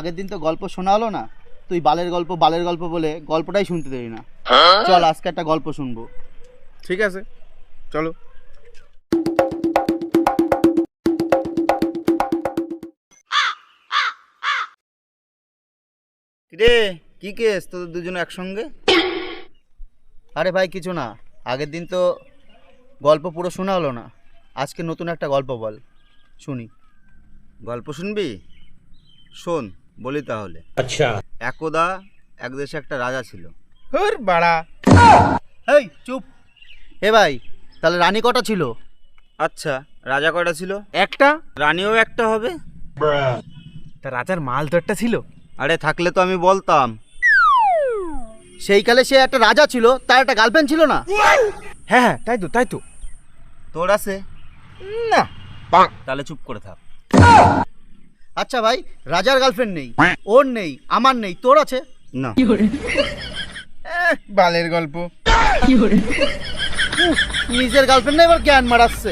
আগের দিন তো গল্প শোনা হলো না, তুই বালের গল্প বলে গল্পটাই শুনতে দেরি না। চল আজকে একটা গল্প শুনবো। ঠিক আছে, চলো। রে কি কেস তোদের দুজনে একসঙ্গে? আরে ভাই কিছু না, আগের দিন তো গল্প পুরো শোনা হলো না, আজকে নতুন একটা গল্প বল, শুনি। গল্প শুনবি? শোন বলি তাহলে। আচ্ছা। একদা এক দেশে একটা রাজা ছিল। হুর বাড়া। এই চুপ। এ ভাই তাহলে রানী কটা ছিল? আচ্ছা রাজা কটা ছিল? একটা। রানীও একটা হবে। তা রাজার মাল তো একটা ছিল। আরে থাকলে তো আমি বলতাম। সেই কালে সে একটা রাজা ছিল, তার একটা গার্লফ্রেন্ড ছিল না? হ্যাঁ হ্যাঁ, তাই তো। তোর আছে? না। তাহলে চুপ করে থাক। আচ্ছা ভাই, রাজার গার্লফ্রেন্ড নেই, ওর নেই, আমার নেই, তোর আছে না? বালের গল্প। নিজের গার্লফ্রেন্ড নেই, এবার জ্ঞান মারাচ্ছে।